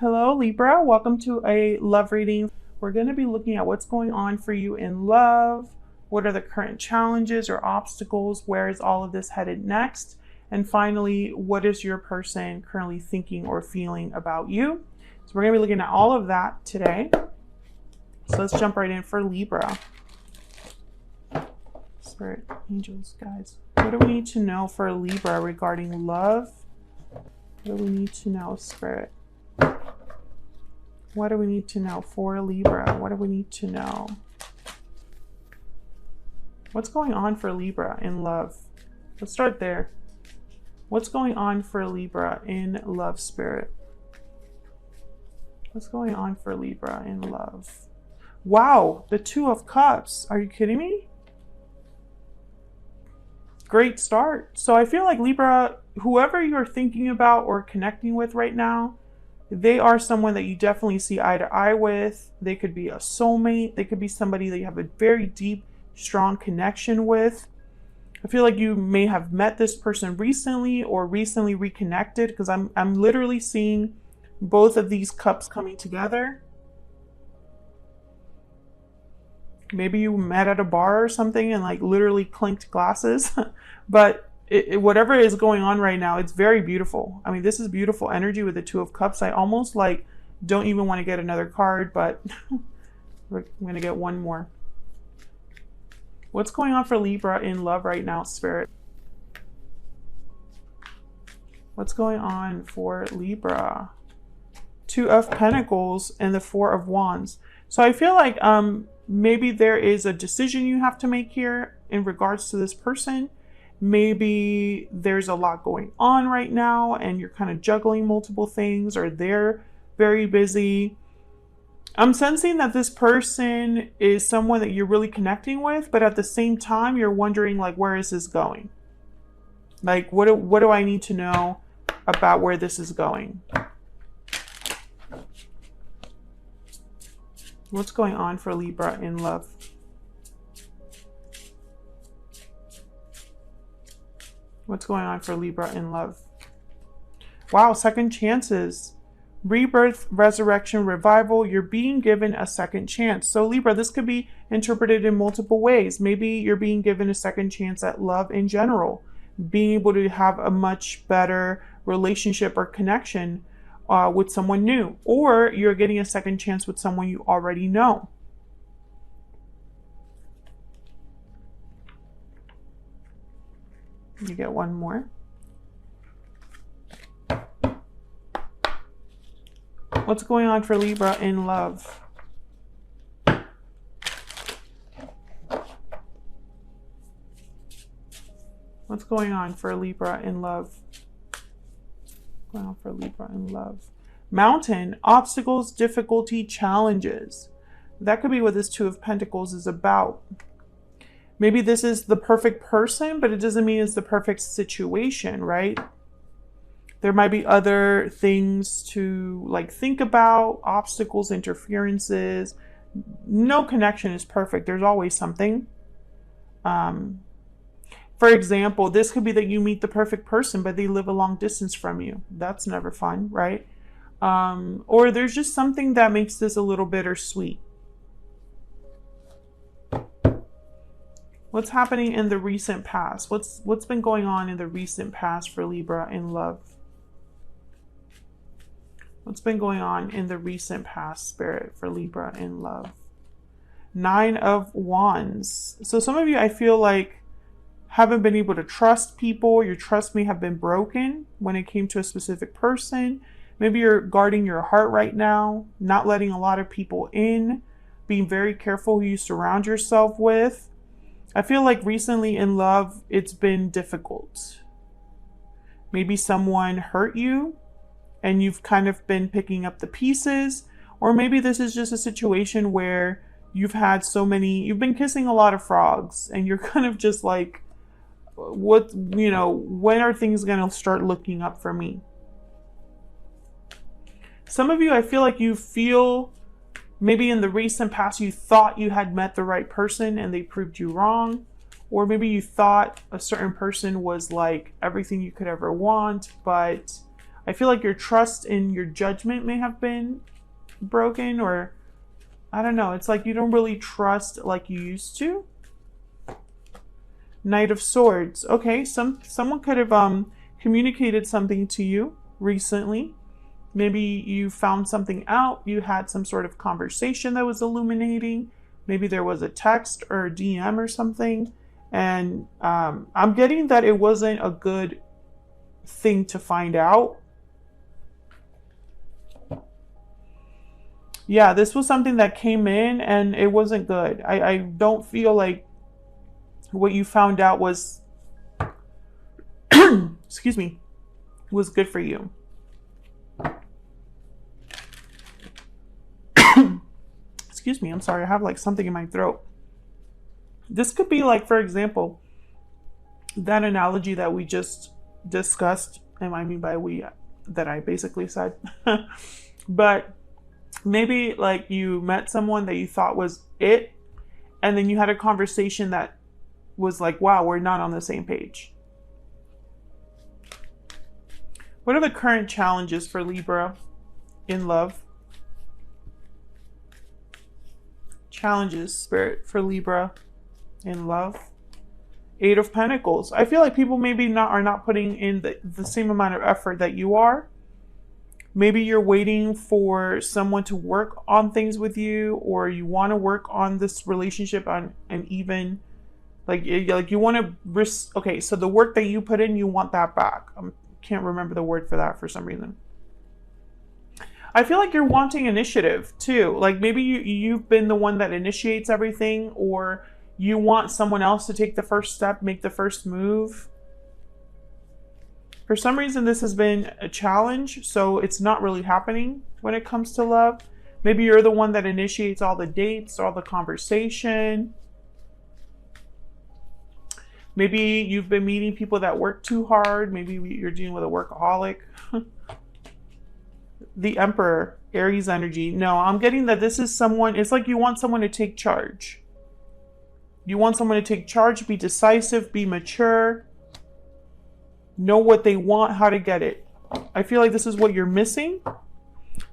Hello Libra, welcome to a love reading. We're going to be looking at what's going on for you in love. What are the current challenges or obstacles? Where is all of this headed next? And finally, what is your person currently thinking or feeling about you? So we're going to be looking at all of that today. So let's jump right in for Libra. Spirit, angels, guys. What do we need to know for Libra regarding love? What do we need to know, Spirit? What do we need to know for Libra? What do we need to know? What's going on for Libra in love? Let's start there. What's going on for Libra in love, Spirit? What's going on for Libra in love? Wow, the Two of Cups. Are you kidding me? Great start. So I feel like Libra, whoever you're thinking about or connecting with right now, they are someone that you definitely see eye to eye with. They could be a soulmate. They could be somebody that you have a very deep, strong connection with. I feel like you may have met this person recently or recently reconnected, because I'm literally seeing both of these cups coming together. Maybe you met at a bar or something and like literally clinked glasses, but whatever is going on right now, it's very beautiful. I mean, this is beautiful energy with the Two of Cups. I almost like don't even want to get another card, but I'm going to get one more. What's going on for Libra in love right now, Spirit? What's going on for Libra? Two of Pentacles and the Four of Wands. So I feel like maybe there is a decision you have to make here in regards to this person. Maybe there's a lot going on right now and you're kind of juggling multiple things, or they're very busy. I'm sensing that this person is someone that you're really connecting with, but at the same time, you're wondering, like, where is this going? Like, what do I need to know about where this is going? What's going on for Libra in love? What's going on for Libra in love? Wow, second chances. Rebirth, resurrection, revival. You're being given a second chance. So Libra, this could be interpreted in multiple ways. Maybe you're being given a second chance at love in general. Being able to have a much better relationship or connection with someone new. Or you're getting a second chance with someone you already know. You get one more. What's going on for Libra in love? What's going on for Libra in love? What's going on for Libra in love? Mountain, obstacles, difficulty, challenges. That could be what this Two of Pentacles is about. Maybe this is the perfect person, but it doesn't mean it's the perfect situation, right? There might be other things to like think about, obstacles, interferences. No connection is perfect. There's always something. For example, this could be that you meet the perfect person, but they live a long distance from you. That's never fun, right? Or there's just something that makes this a little bittersweet. What's happening in the recent past? What's been going on in the recent past for Libra in love? What's been going on in the recent past, Spirit, for Libra in love? Nine of Wands. So some of you, I feel like, haven't been able to trust people. Your trust may have been broken when it came to a specific person. Maybe you're guarding your heart right now, not letting a lot of people in, being very careful who you surround yourself with. I feel like recently in love, it's been difficult. Maybe someone hurt you and you've kind of been picking up the pieces. Or maybe this is just a situation where you've been kissing a lot of frogs and you're kind of just like, when are things going to start looking up for me? Some of you, I feel like you feel maybe in the recent past, you thought you had met the right person and they proved you wrong. Or maybe you thought a certain person was like everything you could ever want, but I feel like your trust in your judgment may have been broken, or I don't know. It's like you don't really trust like you used to. Knight of Swords. Okay, someone could have communicated something to you recently. Maybe you found something out. You had some sort of conversation that was illuminating. Maybe there was a text or a DM or something. And I'm getting that it wasn't a good thing to find out. Yeah, this was something that came in and it wasn't good. I don't feel like what you found out was, excuse me, was good for you. Excuse me, I'm sorry, I have like something in my throat. This could be like, for example, that analogy that we just discussed, and I mean by we, that I basically said. But maybe like you met someone that you thought was it, and then you had a conversation that was like, wow, we're not on the same page. What are the current challenges for Libra in love? Challenges, Spirit, for Libra in love. Eight of Pentacles. I feel like people maybe are not putting in the same amount of effort that you are. Maybe you're waiting for someone to work on things with you, or you want to work on this relationship on an even, like you want to risk. Okay, so the work that you put in, you want that back. I can't remember the word for that for some reason. I feel like you're wanting initiative too. Like maybe you've been the one that initiates everything, or you want someone else to take the first step, make the first move. For some reason, this has been a challenge, so it's not really happening when it comes to love. Maybe you're the one that initiates all the dates, all the conversation. Maybe you've been meeting people that work too hard. Maybe you're dealing with a workaholic. The Emperor, Aries energy. No, I'm getting that this is someone, it's like you want someone to take charge. You want someone to take charge, be decisive, be mature, know what they want, how to get it. I feel like this is what you're missing.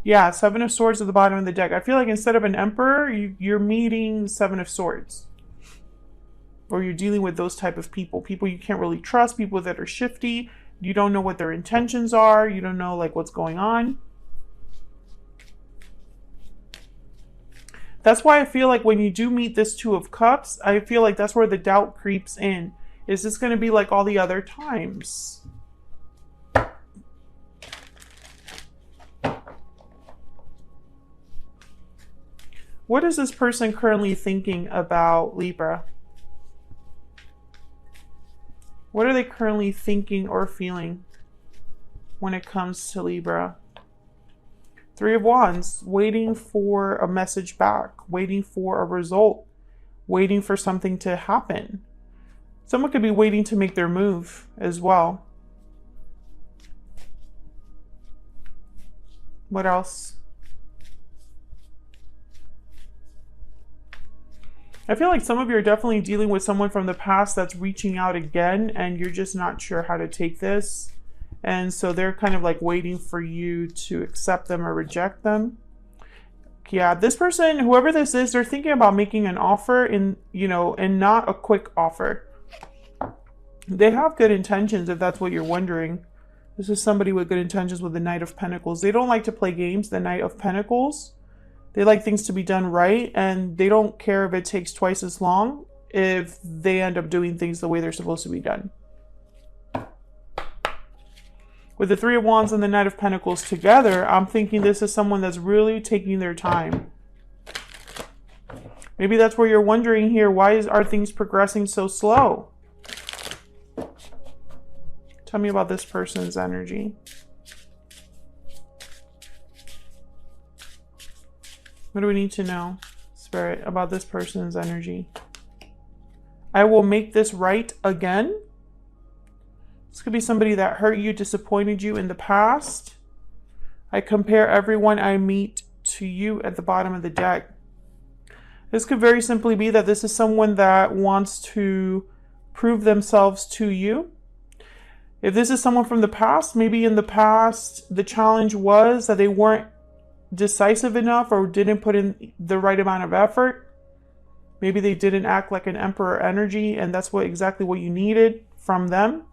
Yeah, Seven of Swords at the bottom of the deck. I feel like instead of an Emperor, you're meeting Seven of Swords. Or you're dealing with those type of people. People you can't really trust, people that are shifty. You don't know what their intentions are. You don't know like what's going on. That's why I feel like when you do meet this Two of Cups, I feel like that's where the doubt creeps in. Is this going to be like all the other times? What is this person currently thinking about Libra? What are they currently thinking or feeling when it comes to Libra? Three of Wands, waiting for a message back, waiting for a result, waiting for something to happen. Someone could be waiting to make their move as well. What else? I feel like some of you are definitely dealing with someone from the past that's reaching out again, and you're just not sure how to take this. And so they're kind of like waiting for you to accept them or reject them. Yeah, this person, whoever this is, they're thinking about making an offer and not a quick offer. They have good intentions, if that's what you're wondering. This is somebody with good intentions with the Knight of Pentacles. They don't like to play games, the Knight of Pentacles. They like things to be done right, and they don't care if it takes twice as long if they end up doing things the way they're supposed to be done. With the Three of Wands and the Knight of Pentacles together, I'm thinking this is someone that's really taking their time. Maybe that's where you're wondering here, why are things progressing so slow? Tell me about this person's energy. What do we need to know, Spirit, about this person's energy? I will make this right again. This could be somebody that hurt you, disappointed you in the past. I compare everyone I meet to you at the bottom of the deck. This could very simply be that this is someone that wants to prove themselves to you. If this is someone from the past, maybe in the past, the challenge was that they weren't decisive enough or didn't put in the right amount of effort. Maybe they didn't act like an emperor energy, and that's exactly what you needed from them.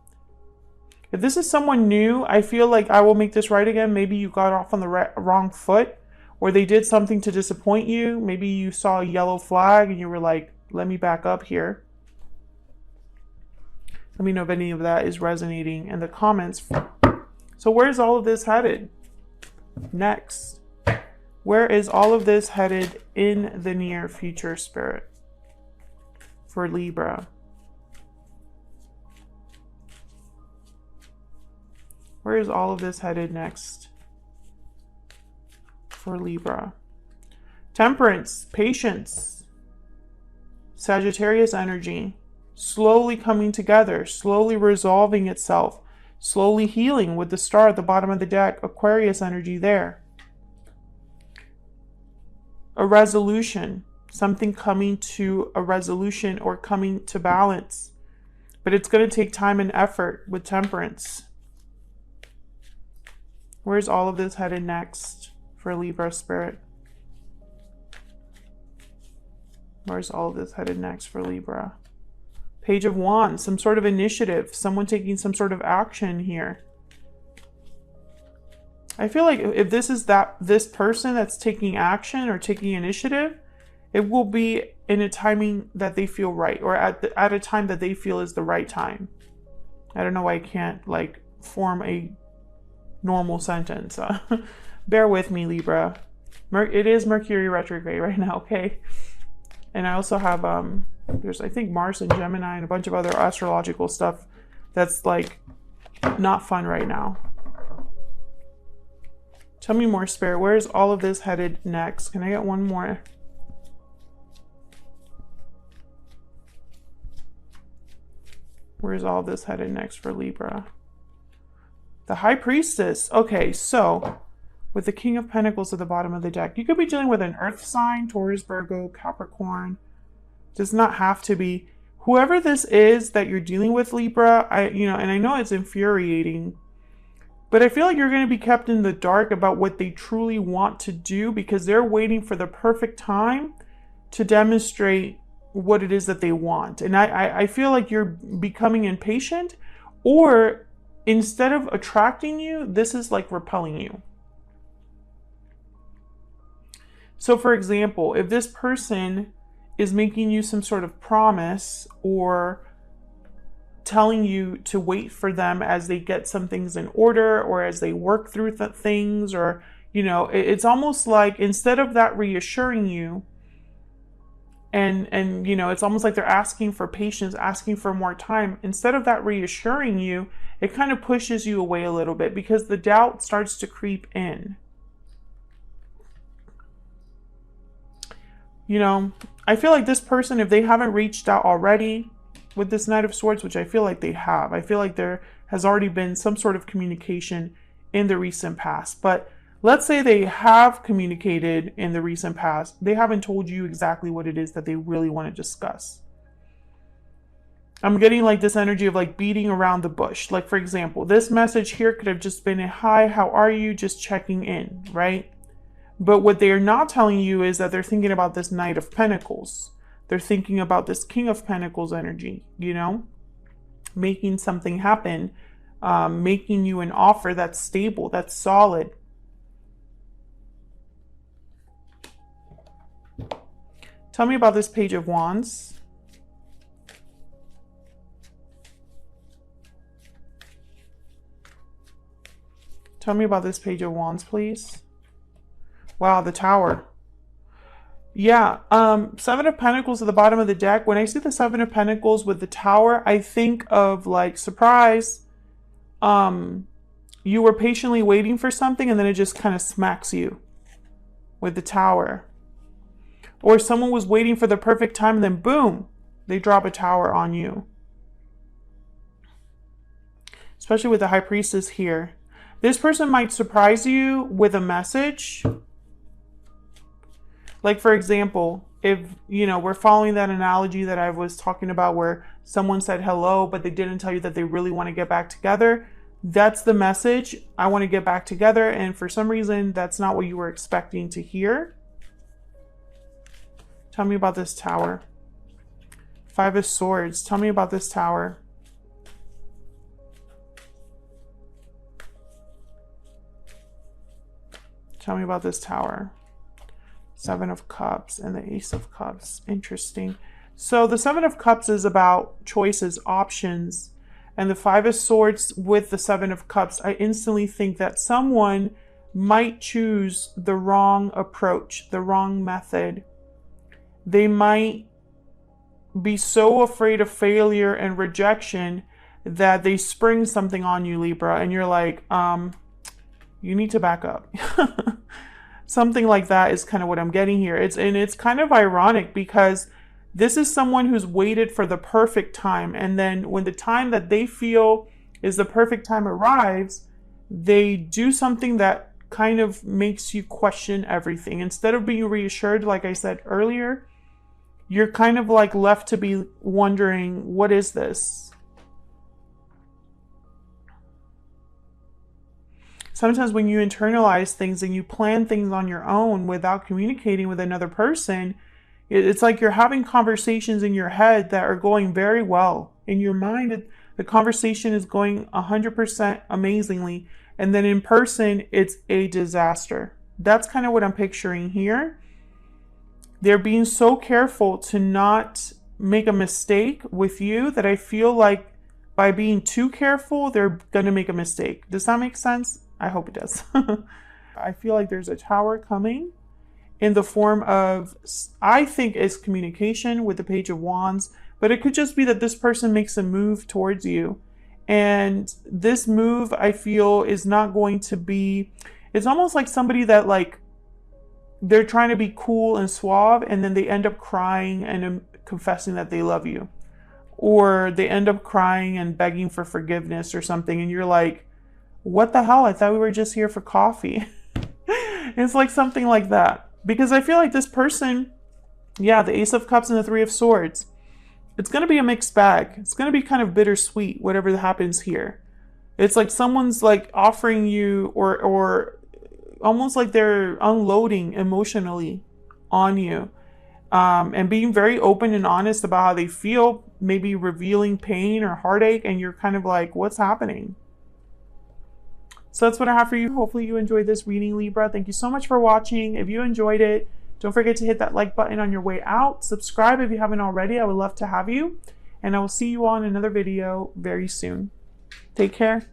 If this is someone new, I feel like I will make this right again. Maybe you got off on the wrong foot, or they did something to disappoint you. Maybe you saw a yellow flag and you were like, let me back up here. Let me know if any of that is resonating in the comments. So where's all of this headed next? Where is all of this headed in the near future, Spirit, for Libra? Where is all of this headed next for Libra? Temperance, patience, Sagittarius energy, slowly coming together, slowly resolving itself, slowly healing with the star at the bottom of the deck, Aquarius energy there. A resolution, something coming to a resolution or coming to balance. But it's going to take time and effort with Temperance. Where's all of this headed next for Libra, Spirit? Where's all of this headed next for Libra? Page of Wands, some sort of initiative, someone taking some sort of action here. I feel like if this is this person that's taking action or taking initiative, it will be in a timing that they feel right, or at a time that they feel is the right time. I don't know why I can't like form a normal sentence. Bear with me, Libra. It is Mercury retrograde right now, okay? And I also have there's I think Mars and Gemini and a bunch of other astrological stuff that's like not fun right now. Tell me more, Spirit. Where's all of this headed next? Can I get one more? Where's all of this headed next for Libra? The High Priestess. Okay, so with the King of Pentacles at the bottom of the deck, you could be dealing with an earth sign, Taurus, Virgo, Capricorn. Does not have to be. Whoever this is that you're dealing with, Libra, and I know it's infuriating, but I feel like you're going to be kept in the dark about what they truly want to do because they're waiting for the perfect time to demonstrate what it is that they want. And I feel like you're becoming impatient, or instead of attracting you, this is like repelling you. So for example, if this person is making you some sort of promise or telling you to wait for them as they get some things in order or as they work through things, or, it's almost like instead of that reassuring you, and it's almost like they're asking for patience, asking for more time. Instead of that reassuring you, it kind of pushes you away a little bit because the doubt starts to creep in. I feel like this person, if they haven't reached out already with this Knight of Swords, which I feel like they have, I feel like there has already been some sort of communication in the recent past. But let's say they have communicated in the recent past. They haven't told you exactly what it is that they really want to discuss. I'm getting like this energy of like beating around the bush. Like, for example, this message here could have just been a hi, how are you? Just checking in, right? But what they're not telling you is that they're thinking about this Knight of Pentacles. They're thinking about this King of Pentacles energy, making something happen, making you an offer that's stable, that's solid. Tell me about this Page of Wands. Tell me about this Page of Wands, please. Wow, the Tower. Yeah, Seven of Pentacles at the bottom of the deck. When I see the Seven of Pentacles with the Tower, I think of like, surprise. You were patiently waiting for something and then it just kind of smacks you with the Tower. Or someone was waiting for the perfect time and then boom, they drop a Tower on you. Especially with the High Priestess here. This person might surprise you with a message. Like, for example, if, you know, we're following that analogy that I was talking about where someone said hello, but they didn't tell you that they really want to get back together, that's the message. I want to get back together. And for some reason, that's not what you were expecting to hear. Tell me about this Tower. Five of Swords. Tell me about this Tower. Tell me about this Tower. Seven of Cups and the Ace of Cups. Interesting. So the Seven of Cups is about choices, options. And the Five of Swords with the Seven of Cups, I instantly think that someone might choose the wrong approach, the wrong method. They might be so afraid of failure and rejection that they spring something on you, Libra, and you're like, you need to back up. Something like that is kind of what I'm getting here. It's kind of ironic because this is someone who's waited for the perfect time. And then when the time that they feel is the perfect time arrives, they do something that kind of makes you question everything. Instead of being reassured, like I said earlier, you're kind of like left to be wondering, what is this? Sometimes when you internalize things and you plan things on your own without communicating with another person, it's like you're having conversations in your head that are going very well. In your mind, the conversation is going 100% amazingly. And then in person, it's a disaster. That's kind of what I'm picturing here. They're being so careful to not make a mistake with you that I feel like by being too careful, they're going to make a mistake. Does that make sense? I hope it does. I feel like there's a Tower coming in the form of, I think, is communication with the Page of Wands, but it could just be that this person makes a move towards you. And this move, I feel, is not going to be, it's almost like somebody that like, they're trying to be cool and suave, and then they end up crying and confessing that they love you. Or they end up crying and begging for forgiveness or something, and you're like, what the hell? I thought we were just here for coffee. It's like something like that. Because I feel like this person, yeah, the Ace of Cups and the Three of Swords, it's going to be a mixed bag. It's going to be kind of bittersweet, whatever happens here. It's like someone's like offering you or almost like they're unloading emotionally on you. And being very open and honest about how they feel, maybe revealing pain or heartache, and you're kind of like, what's happening? So that's what I have for you. Hopefully you enjoyed this reading, Libra. Thank you so much for watching. If you enjoyed it, don't forget to hit that like button on your way out. Subscribe if you haven't already. I would love to have you. And I will see you on another video very soon. Take care.